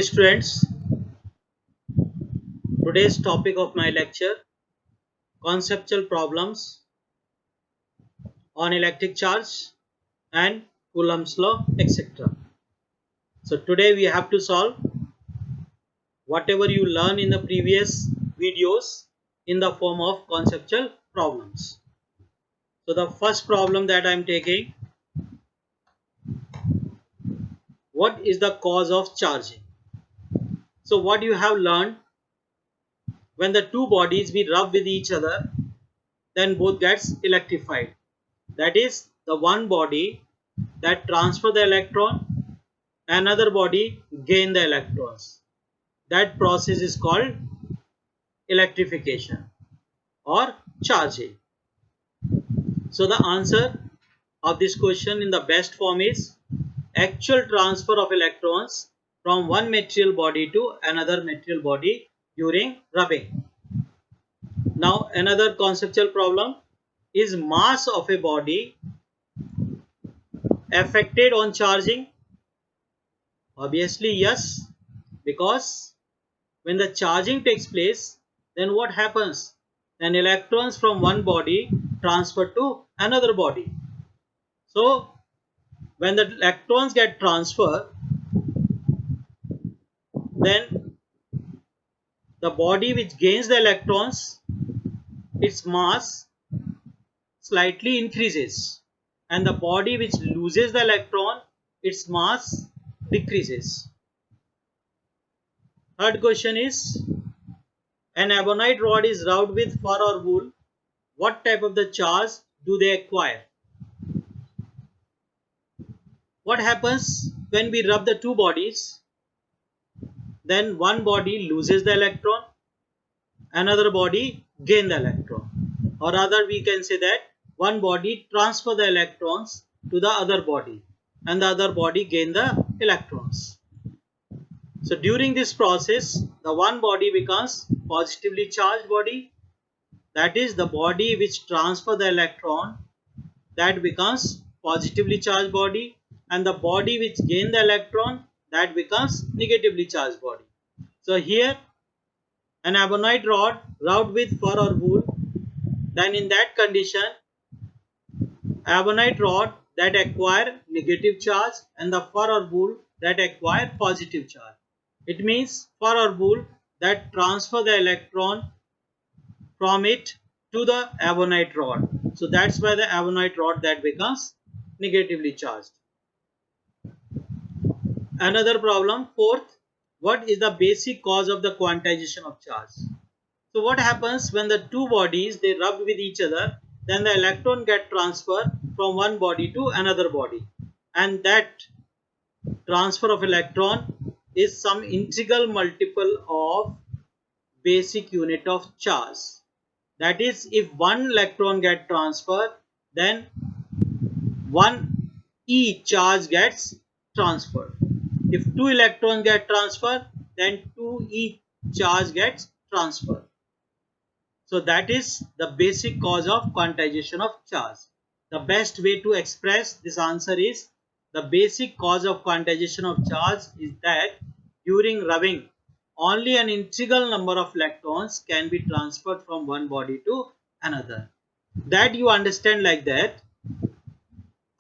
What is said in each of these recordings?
Students, today's topic of my lecture, conceptual problems on electric charge and Coulomb's law, etc. So today we have to solve whatever you learn in the previous videos in the form of conceptual problems. So the first problem that I am taking, what is the cause of charging? So what you have learned, when the two bodies we rub with each other, then both gets electrified. That is the one body that transfer the electron, another body gain the electrons. That process is called electrification or charging. So the answer of this question in the best form is actual transfer of electrons from one material body to another material body during rubbing. Now another conceptual problem, is mass of a body affected on charging? Obviously yes, because when the charging takes place, then what happens? Then electrons from one body transfer to another body. So when the electrons get transferred, then the body which gains the electrons, its mass slightly increases, and the body which loses the electron, its mass decreases. Third question is, an ebonite rod is rubbed with fur or wool. What type of the charge do they acquire? What happens when we rub the two bodies? Then one body loses the electron, another body gain the electron. Or rather we can say that one body transfer the electrons to the other body and the other body gain the electrons. So during this process, the one body becomes positively charged body. That is the body which transfer the electron, that becomes positively charged body, and the body which gain the electron, that becomes negatively charged body. So here an ebonite rod rubbed with fur or wool, then in that condition ebonite rod that acquire negative charge and the fur or wool that acquire positive charge. It means fur or wool that transfer the electron from it to the ebonite rod. So that's why the ebonite rod that becomes negatively charged. Another problem, fourth, what is the basic cause of the quantization of charge? So what happens when the two bodies they rub with each other, then the electron get transferred from one body to another body, and that transfer of electron is some integral multiple of basic unit of charge. That is, if one electron get transferred, then 1 e charge gets transferred. If two electrons get transferred, then 2 e charge gets transferred. So that is the basic cause of quantization of charge. The best way to express this answer is, the basic cause of quantization of charge is that during rubbing, only an integral number of electrons can be transferred from one body to another. That you understand like that,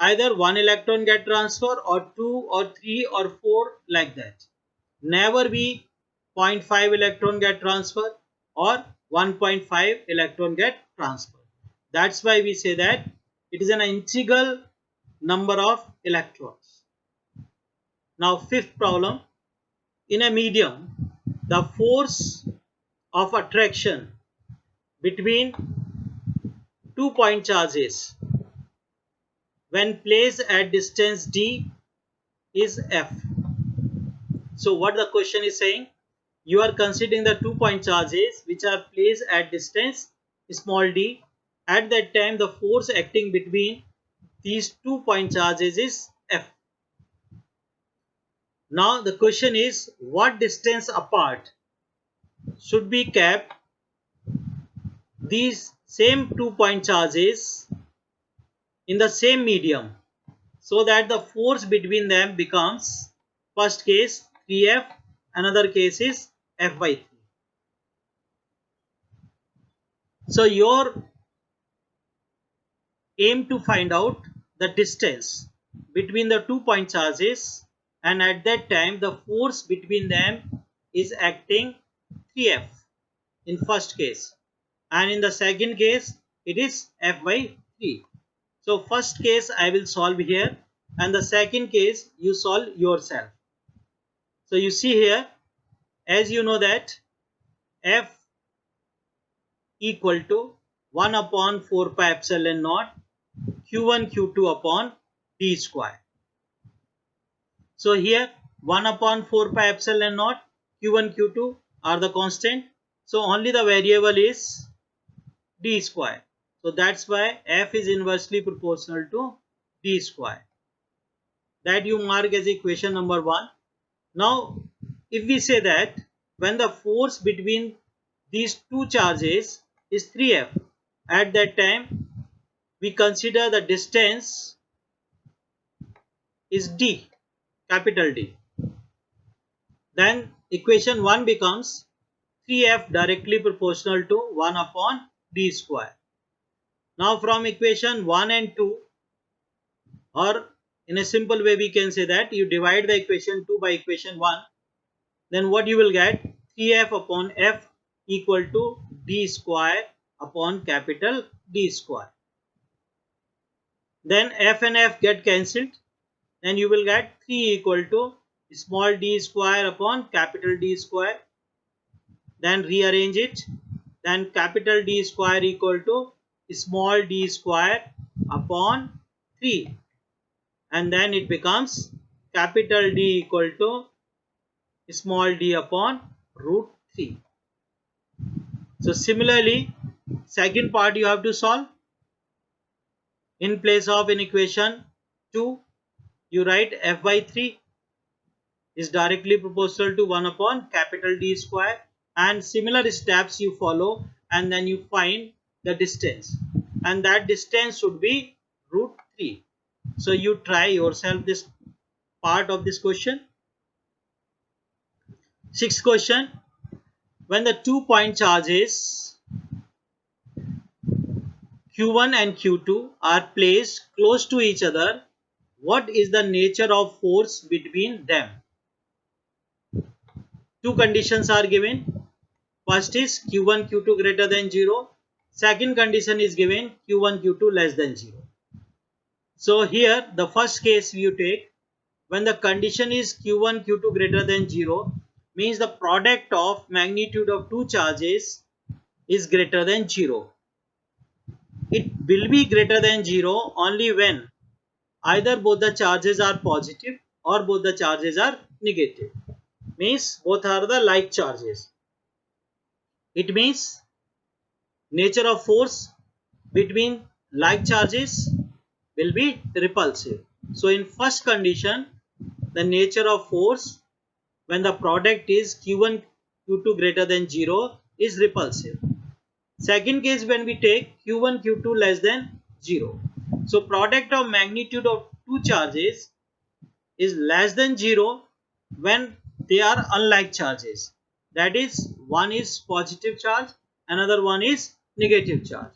either one electron get transferred or two or three or four, like that. Never be zero point 0.5 electron get transferred or 1.5 electron get transferred. That's why we say that it is an integral number of electrons. Now fifth problem, in a medium the force of attraction between 2 point charges when placed at distance d is F. So what the question is saying, you are considering the 2 point charges which are placed at distance small d. At that time the force acting between these 2 point charges is F. Now the question is, what distance apart should be kept these same 2 point charges in the same medium, so that the force between them becomes, first case 3F another case is F by 3. So your aim to find out the distance between the 2 point charges, and at that time the force between them is acting 3F in first case, and in the second case it is F by 3. So first case I will solve here, and the second case you solve yourself. So you see here, as you know that F equal to 1 upon 4 pi epsilon naught Q1 Q2 upon D square. So here 1 upon 4 pi epsilon naught Q1 Q2 are the constant. So only the variable is D square. So that's why F is inversely proportional to D square. That you mark as equation number 1. Now if we say that when the force between these two charges is 3F, at that time we consider the distance is D, capital D. Then equation 1 becomes 3F directly proportional to 1 upon D square. Now from equation 1 and 2, or in a simple way we can say that you divide the equation 2 by equation 1, then what you will get, 3F upon F equal to D square upon capital D square. Then F and F get cancelled, then you will get 3 equal to small d square upon capital D square. Then rearrange it, then capital D square equal to small d square upon 3, and then it becomes capital D equal to small d upon root 3. So similarly, second part you have to solve. In place of in equation 2, you write F by 3 is directly proportional to 1 upon capital D square, and similar steps you follow, and then you find the distance, and that distance should be root 3. So you try yourself this part of this question. Sixth question, when the 2 point charges Q1 and Q2 are placed close to each other, what is the nature of force between them? Two conditions are given. First is Q1 Q2 greater than 0. Second condition is given Q1 Q2 less than 0. So here the first case you take, when the condition is Q1 Q2 greater than 0, means the product of magnitude of two charges is greater than 0. It will be greater than 0 only when either both the charges are positive or both the charges are negative. Means both are the like charges. It means nature of force between like charges will be repulsive. So in first condition, the nature of force when the product is Q1 Q2 greater than 0 is repulsive. Second case, when we take Q1 Q2 less than 0. So product of magnitude of two charges is less than 0 when they are unlike charges. That is, one is positive charge, another one is negative charge.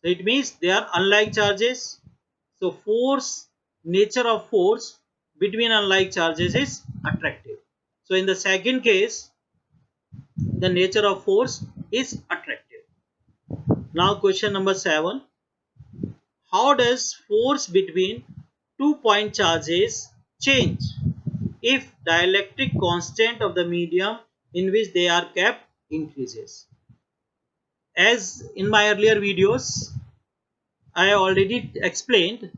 So it means they are unlike charges. So force, nature of force between unlike charges is attractive. So in the second case, the nature of force is attractive. Now question number 7. How does force between 2 point charges change if dielectric constant of the medium in which they are kept increases? As in my earlier videos, I already explained,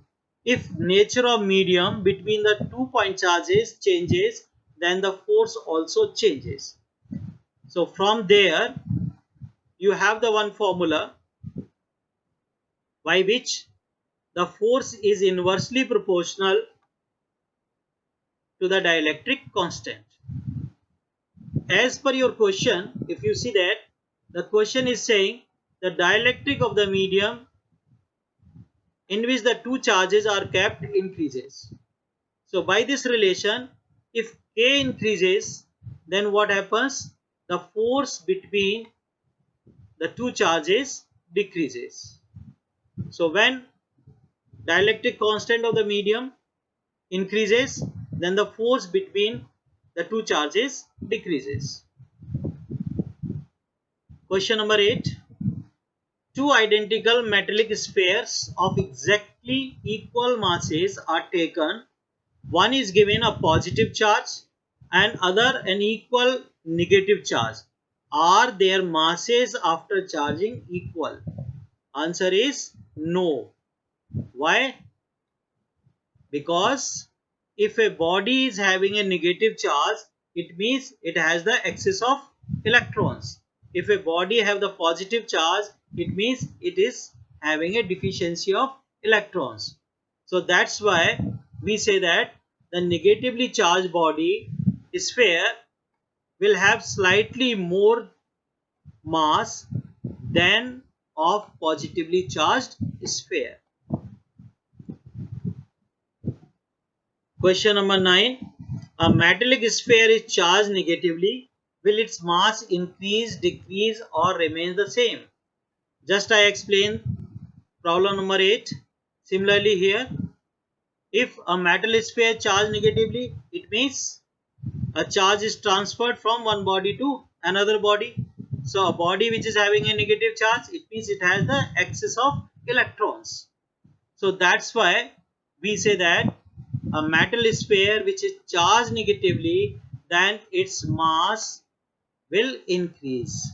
if nature of medium between the 2 point charges changes, then the force also changes. So from there you have the one formula by which the force is inversely proportional to the dielectric constant. As per your question, if you see that the question is saying the dielectric of the medium in which the two charges are kept increases. So by this relation, if K increases, then what happens? The force between the two charges decreases. So when dielectric constant of the medium increases, then the force between the two charges decreases. Question number 8. Two identical metallic spheres of exactly equal masses are taken. One is given a positive charge and other an equal negative charge. Are their masses after charging equal? Answer is no. Why? Because if a body is having a negative charge, it means it has the excess of electrons. If a body have the positive charge, it means it is having a deficiency of electrons. So that's why we say that the negatively charged body sphere will have slightly more mass than of positively charged sphere. Question number 9. A metallic sphere is charged negatively. Will its mass increase, decrease, or remain the same? Just I explained problem number 8. Similarly here, if a metal sphere charged negatively, it means a charge is transferred from one body to another body. So a body which is having a negative charge, it means it has the excess of electrons. So that's why we say that a metal sphere which is charged negatively, then its mass will increase.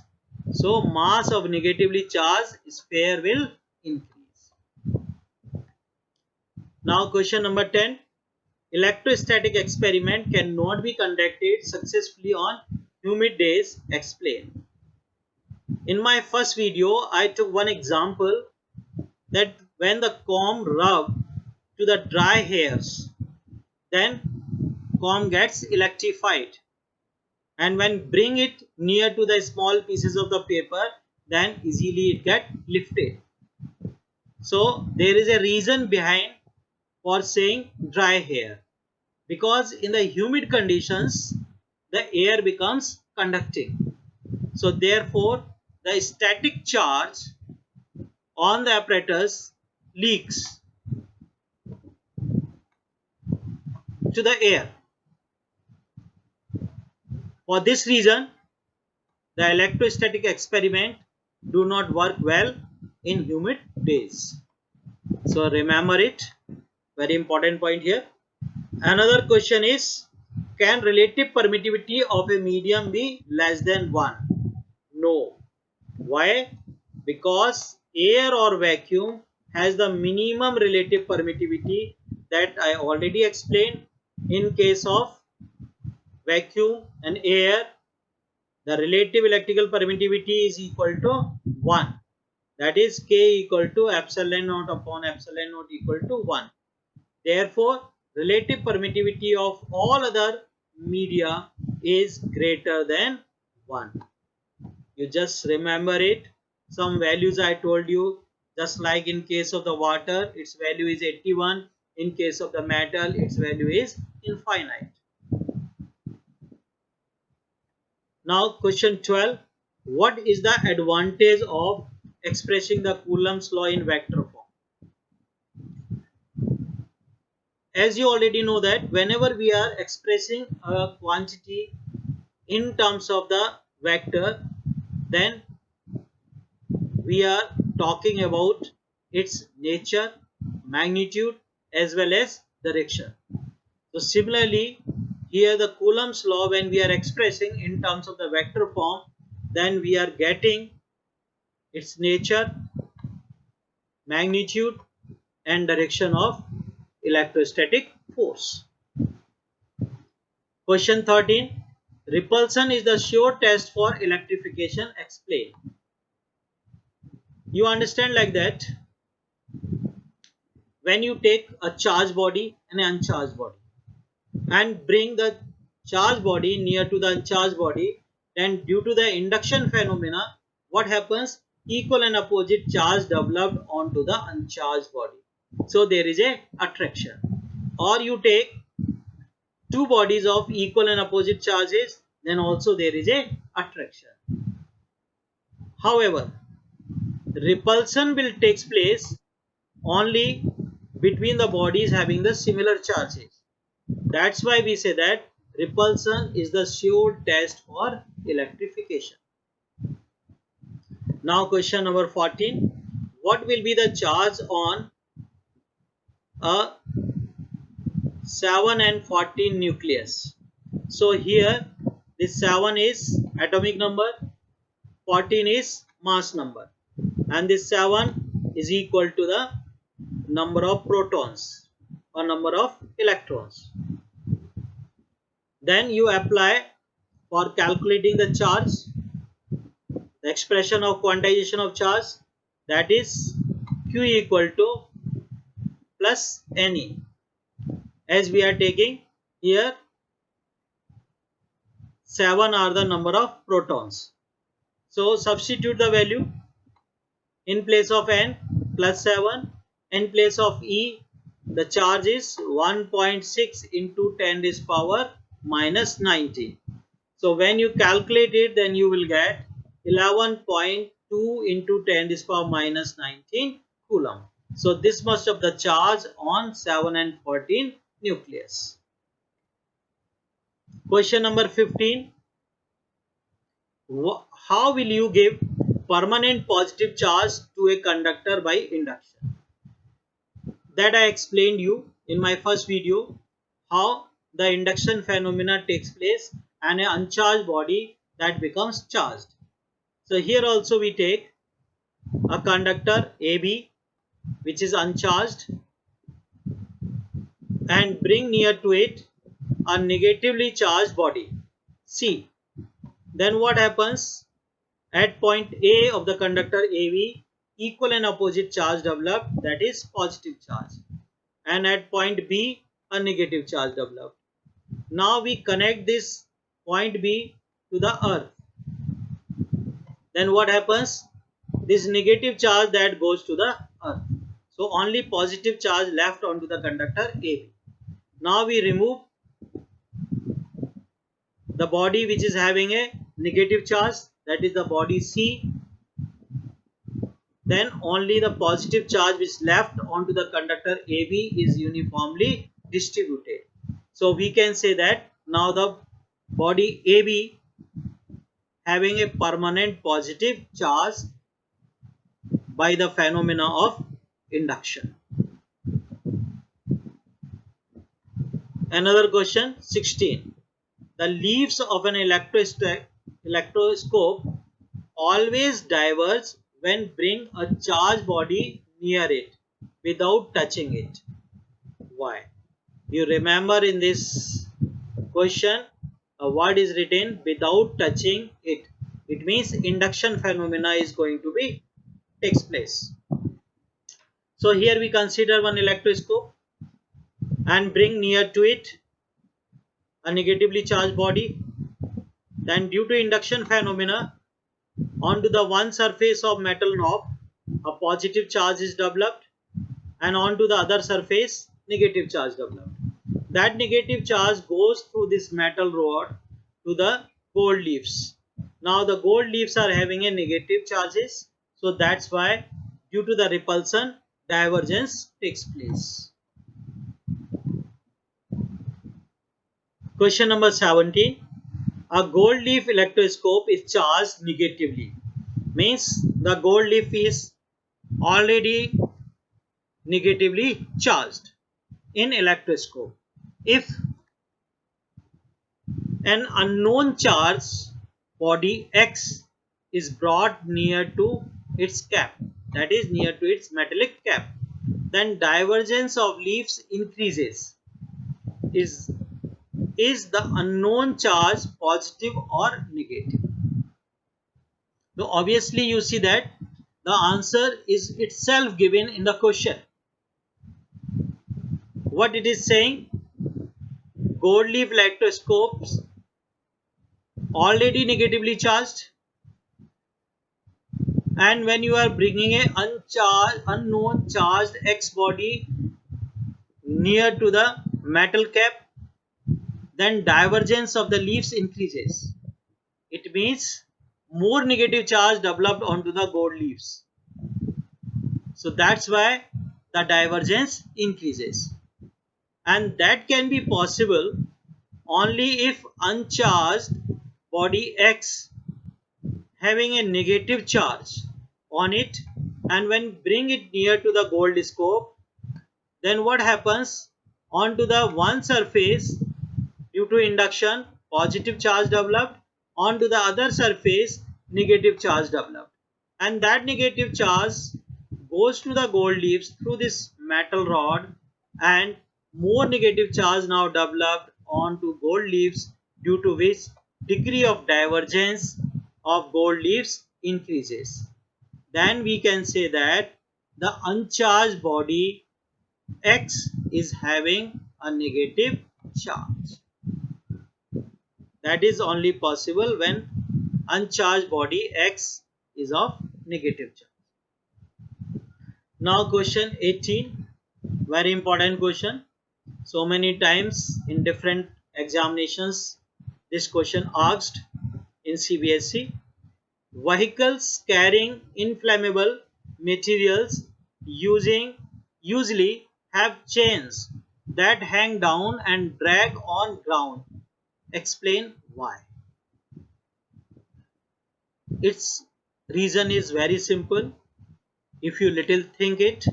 So mass of negatively charged sphere will increase. Now question number 10. Electrostatic experiment cannot be conducted successfully on humid days. Explain. In my first video, I took one example that when the comb rub to the dry hairs, then comb gets electrified, and when bring it near to the small pieces of the paper, then easily it get lifted. So there is a reason behind for saying dry hair, because in the humid conditions the air becomes conducting. So therefore the static charge on the apparatus leaks to the air. For this reason, the electrostatic experiment do not work well in humid days. So remember it, very important point here. Another question is, can relative permittivity of a medium be less than 1? No. Why? Because air or vacuum has the minimum relative permittivity that I already explained. In case of vacuum and air, the relative electrical permittivity is equal to 1. That is K equal to epsilon naught upon epsilon naught equal to 1. Therefore, relative permittivity of all other media is greater than 1. You just remember it. Some values I told you, just like in case of the water, its value is 81. In case of the metal, its value is infinite. Now question 12. What is the advantage of expressing the Coulomb's law in vector form? As you already know that whenever we are expressing a quantity in terms of the vector, then we are talking about its nature, magnitude, as well as direction. So similarly, here the Coulomb's law, when we are expressing in terms of the vector form, then we are getting its nature, magnitude, and direction of electrostatic force. Question 13. Repulsion is the sure test for electrification. Explain. You understand like that when you take a charged body and an uncharged body and bring the charged body near to the uncharged body, then due to the induction phenomena, what happens? Equal and opposite charge developed onto the uncharged body. So there is a attraction. Or you take two bodies of equal and opposite charges then also there is a attraction. However, repulsion will take place only between the bodies having the similar charges. That's why we say that repulsion is the sure test for electrification. Now question number 14. What will be the charge on a 7 and 14 nucleus? So here this 7 is atomic number, 14 is mass number, and this 7 is equal to the number of protons or number of electrons. Then you apply for calculating the charge the expression of quantization of charge, that is Q equal to plus Ne, as we are taking here 7 are the number of protons. So substitute the value in place of N plus 7, in place of E the charge is 1.6 into 10 raised power minus 19. So when you calculate it, then you will get 11.2 into 10 raised power minus 19 coulomb. So this much of the charge on 7 and 14 nucleus. Question number 15. How will you give permanent positive charge to a conductor by induction? That I explained you in my first video, how the induction phenomena takes place and an uncharged body that becomes charged. So here also we take a conductor AB which is uncharged and bring near to it a negatively charged body C. Then what happens? At point A of the conductor AB, equal and opposite charge developed, that is positive charge, and at point B a negative charge developed. Now we connect this point B to the earth. Then what happens? This negative charge that goes to the earth. So only positive charge left onto the conductor AB. Now we remove the body which is having a negative charge, that is the body C. Then only the positive charge which left onto the conductor AB is uniformly distributed. So we can say that now the body AB having a permanent positive charge by the phenomena of induction. Another question 16. The leaves of an electroscope always diverge when bring a charged body near it without touching it. Why? You remember in this question a word is written without touching it. It means induction phenomena is going to be takes place. So here we consider one electroscope and bring near to it a negatively charged body. Then due to induction phenomena, onto the one surface of metal knob a positive charge is developed, and onto the other surface negative charge developed. That negative charge goes through this metal rod to the gold leaves. Now the gold leaves are having a negative charges, so that's why due to the repulsion divergence takes place. Question number 17. A gold leaf electroscope is charged negatively. Means the gold leaf is already negatively charged in electroscope. If an unknown charge body X is brought near to its cap, that is near to its metallic cap, then divergence of leaves increases. Is the unknown charge positive or negative? So obviously you see that the answer is itself given in the question. What it is saying? Gold leaf electroscopes already negatively charged, and when you are bringing a unknown charged X body near to the metal cap, then divergence of the leaves increases. It means more negative charge developed onto the gold leaves. So that's why the divergence increases. And that can be possible only if uncharged body X having a negative charge on it, and when bring it near to the gold scope, then what happens, onto the one surface due to induction positive charge developed, onto the other surface negative charge developed, and that negative charge goes to the gold leaves through this metal rod, and more negative charge now developed onto gold leaves, due to which degree of divergence of gold leaves increases. Then we can say that the uncharged body X is having a negative charge. That is only possible when uncharged body X is of negative charge. Now question 18, very important question. So many times in different examinations this question asked in CBSE. Vehicles carrying inflammable materials usually have chains that hang down and drag on ground. Explain why. Its reason is very simple. If you little think it,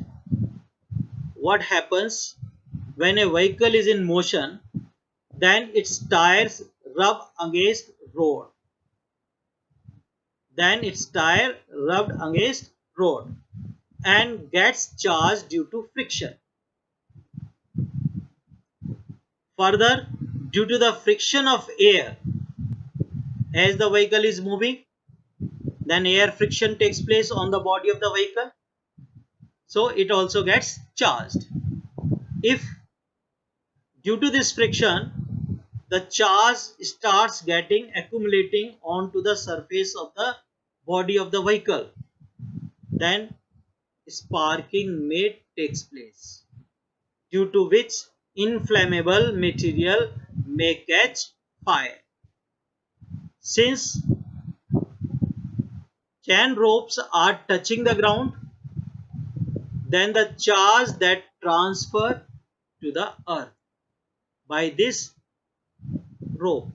what happens when a vehicle is in motion, then its tires rub against road. Then its tire rubbed against road and gets charged due to friction. Further, due to the friction of air, as the vehicle is moving, then air friction takes place on the body of the vehicle, so it also gets charged. If due to this friction the charge starts getting accumulating onto the surface of the body of the vehicle, then sparking may takes place, due to which inflammable material may catch fire. Since chain ropes are touching the ground, then the charge that transfer to the earth by this rope,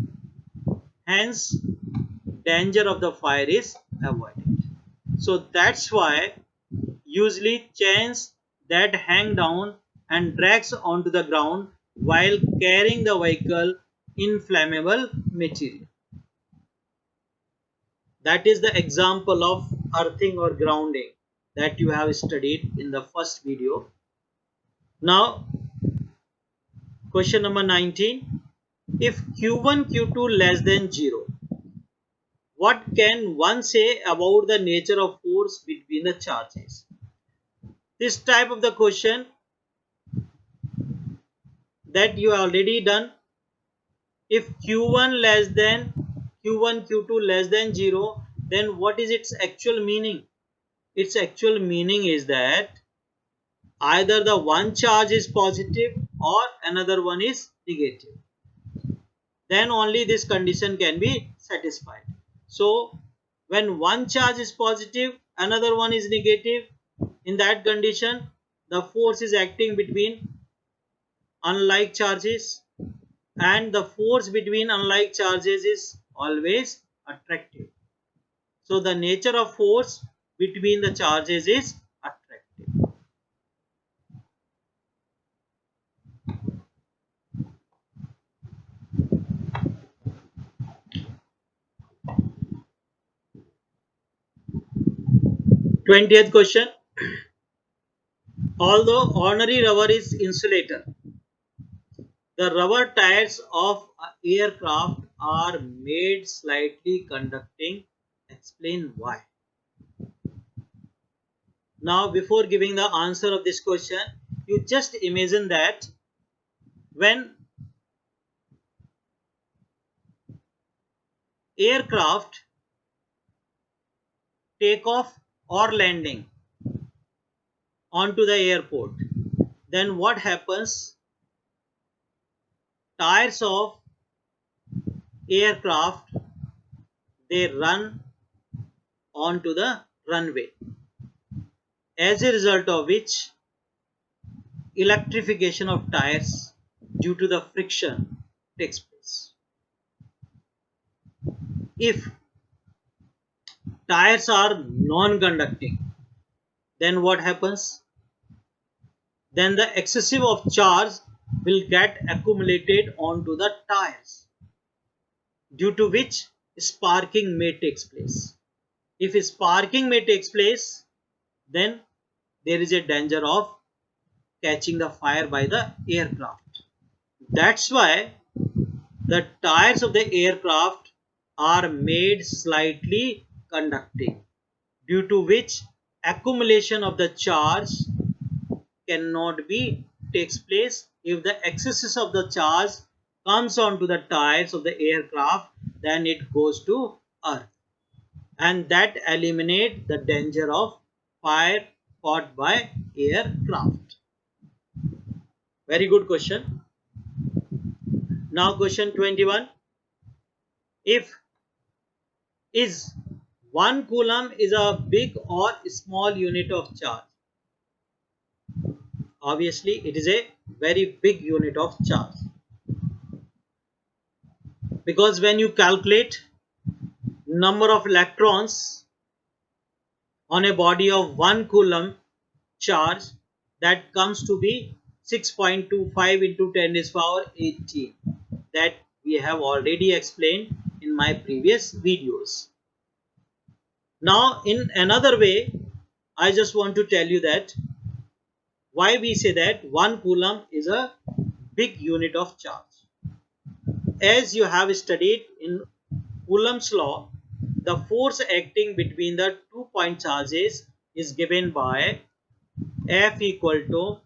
hence danger of the fire is avoided. So that's why usually chains that hang down and drags onto the ground while carrying the vehicle inflammable material. That is the example of earthing or grounding that you have studied in the first video. Now question number 19. If Q1 Q2 less than 0, what can one say about the nature of force between the charges? This type of the question that you have already done. If Q1 less than Q1 Q2 less than 0, then what is its actual meaning? Its actual meaning is that either the one charge is positive or another one is negative. Then only this condition can be satisfied. So when one charge is positive, another one is negative, in that condition the force is acting between unlike charges, and the force between unlike charges is always attractive. So the nature of force between the charges is attractive. Twentieth question. Although ordinary rubber is insulator, the rubber tires of aircraft are made slightly conducting. Explain why. Now before giving the answer of this question, you just imagine that when aircraft take off or landing onto the airport, then what happens? Tires of aircraft, they run onto the runway, as a result of which electrification of tires due to the friction takes place. If tires are non-conducting, then what happens? Then the excessive of charge will get accumulated onto the tires, due to which sparking may take place. If sparking may take place, then there is a danger of catching the fire by the aircraft. That's why the tires of the aircraft are made slightly conducting, due to which accumulation of the charge cannot be takes place. If the excesses of the charge comes onto the tires of the aircraft, then it goes to earth, and that eliminate the danger of fire caught by aircraft. Very good question. Now question 21. If is 1 coulomb is a big or small unit of charge? Obviously it is a very big unit of charge, because when you calculate number of electrons on a body of 1 coulomb charge, that comes to be 6.25 into 10 is power 18, that we have already explained in my previous videos. Now in another way, I just want to tell you that why we say that 1 coulomb is a big unit of charge. As you have studied in Coulomb's law, the force acting between the 2 point charges is given by F equal to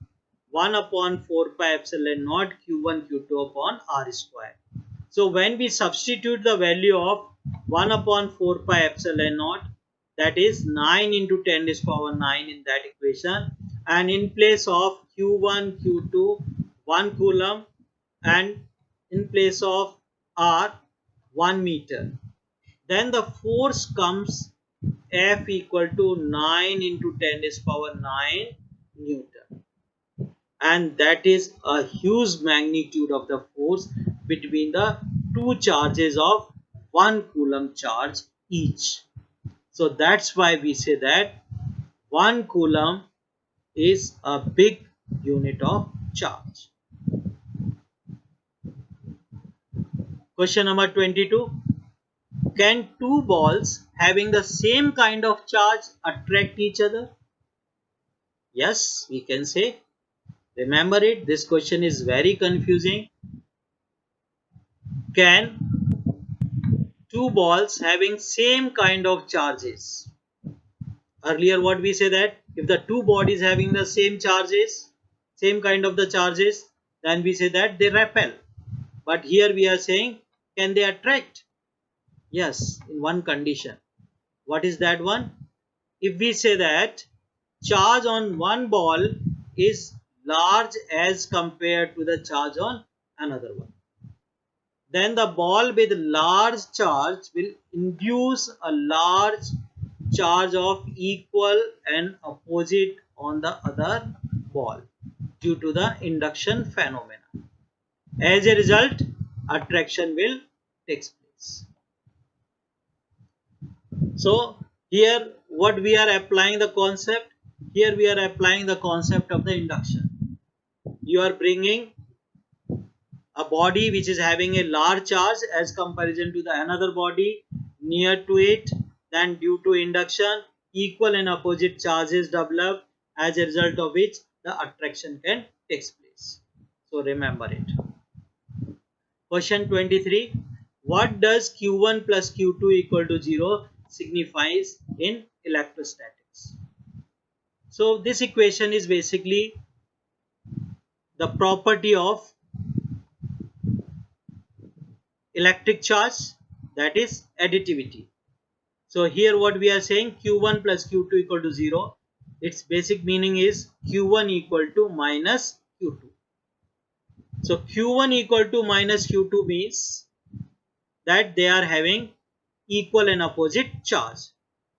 1 upon 4 pi epsilon naught Q1 Q2 upon R square. So when we substitute the value of 1 upon 4 pi epsilon naught, that is 9 into 10 is power 9 in that equation, and in place of Q1 Q2 1 coulomb, and in place of R 1 meter, then the force comes F equal to 9 into 10 is power 9 Newton, and that is a huge magnitude of the force between the two charges of 1 coulomb charge each. So that's why we say that 1 coulomb is a big unit of charge. Question number 22. Can two balls having the same kind of charge attract each other? Yes, we can say. Remember it, this question is very confusing. Can two balls having same kind of charges? Earlier what we say that if the two bodies having the same charges, same kind of the charges, then we say that they repel. But here we are saying, can they attract? Yes, in one condition. What is that one? If we say that charge on one ball is large as compared to the charge on another one, then the ball with large charge will induce a large charge of equal and opposite on the other ball due to the induction phenomena. As a result, attraction will take place. So here what we are applying the concept, here we are applying the concept of the induction. You are bringing a body which is having a large charge as comparison to the another body near to it, then due to induction equal and opposite charges develop, as a result of which the attraction can take place. So remember it. Question 23. What does Q1 plus Q2 equal to 0 signifies in electrostatics? So this equation is basically the property of electric charge, that is additivity. So here what we are saying, Q1 plus Q2 equal to 0. Its basic meaning is Q1 equal to minus Q2. So Q1 equal to minus Q2 means that they are having equal and opposite charge.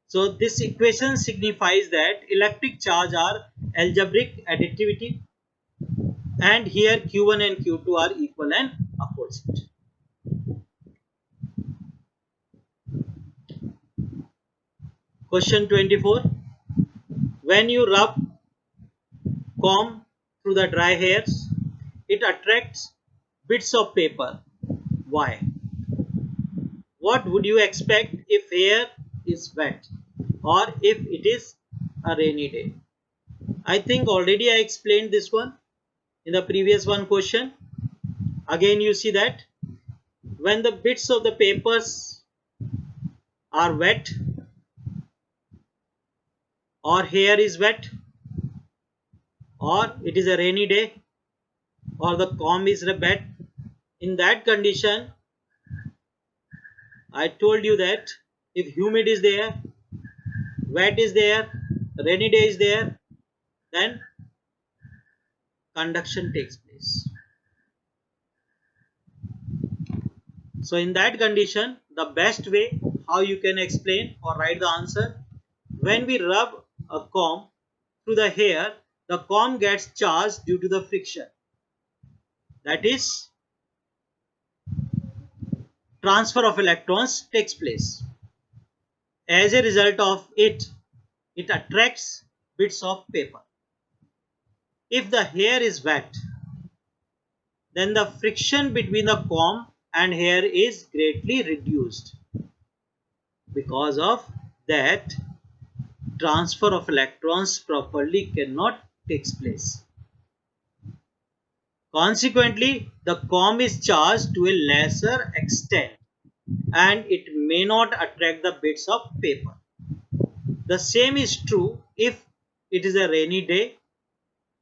So this equation signifies that electric charge are algebraic additivity, and here Q1 and Q2 are equal and opposite. Question 24. When you rub comb through the dry hairs, it attracts bits of paper. Why? What would you expect if hair is wet or if it is a rainy day? I think already I explained this one in the previous one question. Again you see that when the bits of the papers are wet or hair is wet or it is a rainy day or the comb is wet, in that condition I told you that if humid is there, wet is there, rainy day is there, then conduction takes place. So in that condition, the best way how you can explain or write the answer, when we rub a comb through the hair, the comb gets charged due to the friction. That is, transfer of electrons takes place. As a result of it, it attracts bits of paper. If the hair is wet, then the friction between the comb and hair is greatly reduced. Because of that, transfer of electrons properly cannot take place. Consequently, the comb is charged to a lesser extent and it may not attract the bits of paper. The same is true if it is a rainy day.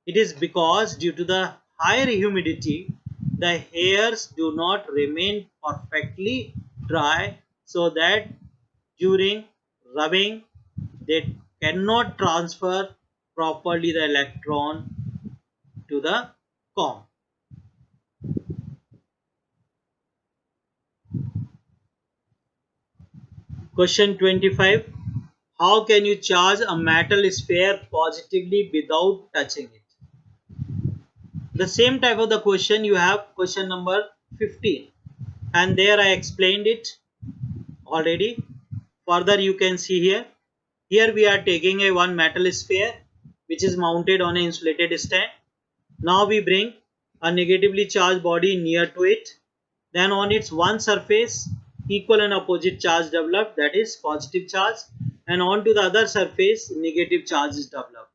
It is because due to the higher humidity, the hairs do not remain perfectly dry, so that during rubbing they cannot transfer properly the electron to the comb. Question 25. How can you charge a metal sphere positively without touching it? The same type of the question you have question number 15, and there I explained it already. Further you can see here. Here we are taking a one metal sphere which is mounted on an insulated stand. Now we bring a negatively charged body near to it. Then on its one surface equal and opposite charge developed, that is positive charge, and onto the other surface negative charge is developed.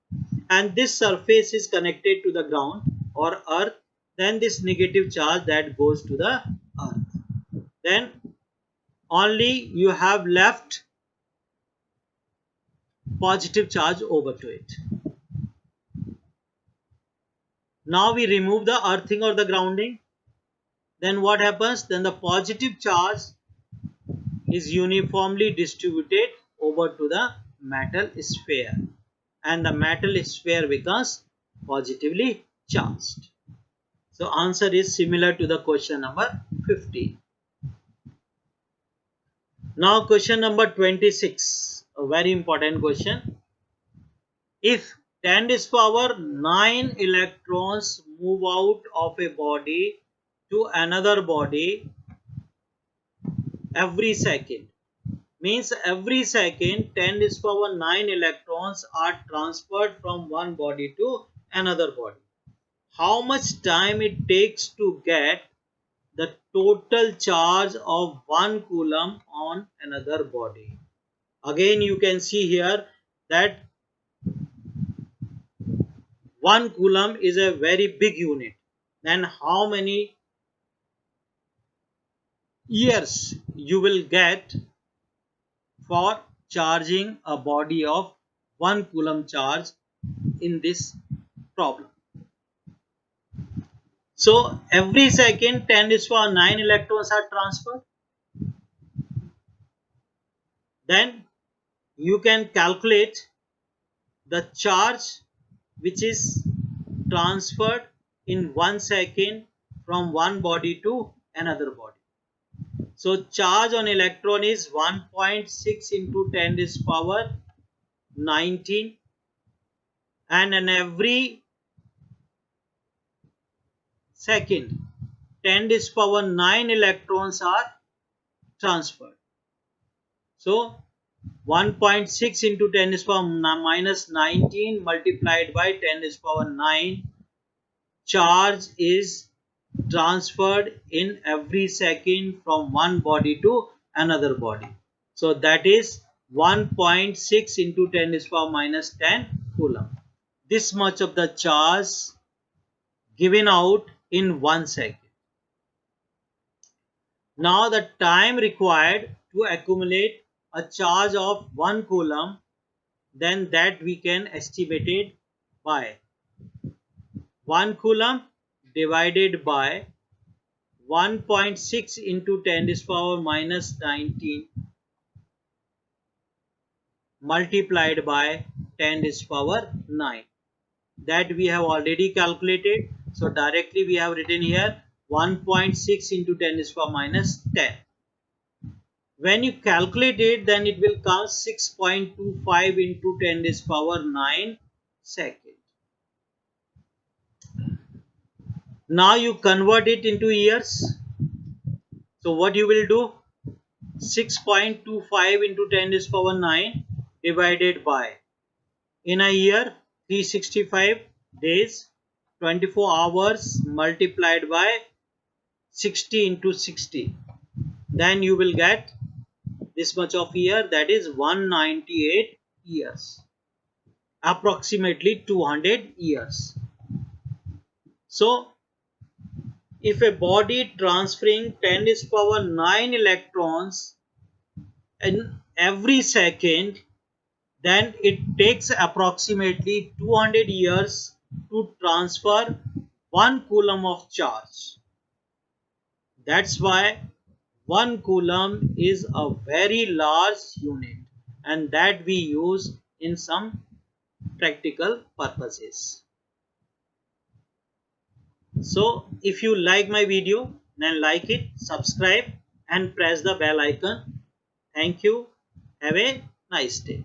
And this surface is connected to the ground or earth. Then this negative charge that goes to the earth. Then only you have left positive charge over to it. Now we remove the earthing or the grounding. Then what happens? Then the positive charge is uniformly distributed over to the metal sphere, and the metal sphere becomes positively charged. So answer is similar to the question number 15. Now question number 26, a very important question. If 10 to the power 9 electrons move out of a body to another body every second, means every second 10 to the power 9 electrons are transferred from one body to another body, how much time it takes to get the total charge of 1 coulomb on another body? Again you can see here that 1 coulomb is a very big unit. Then how many years you will get for charging a body of 1 coulomb charge in this problem? So every second 10 to the power 9 electrons are transferred. Then you can calculate the charge which is transferred in 1 second from one body to another body. So charge on electron is 1.6 into 10 to the power 19, and in every second 10 to the power 9 electrons are transferred. So 1.6 into 10 to the power minus 19 multiplied by 10 to the power 9 charge is transferred in every second from one body to another body. So that is 1.6 into 10 to the power minus 10 coulomb. This much of the charge given out in 1 second. Now the time required to accumulate a charge of 1 coulomb, then that we can estimate it by 1 coulomb divided by 1.6 into 10 to the power minus 19 multiplied by 10 to the power 9. That we have already calculated. So directly we have written here 1.6 into 10 to the power minus 10. When you calculate it, then it will come 6.25 into 10 to the power 9 second. Now you convert it into years. So what you will do? 6.25 into 10 to the power 9 divided by, in a year, 365 days, 24 hours multiplied by 60 into 60. Then you will get this much of year, that is 198 years. Approximately 200 years. So if a body transferring 10 to the power 9 electrons in every second, then it takes approximately 200 years to transfer 1 coulomb of charge. That's why 1 coulomb is a very large unit, and that we use in some practical purposes. So if you like my video, then like it, subscribe and press the bell icon. Thank you. Have a nice day.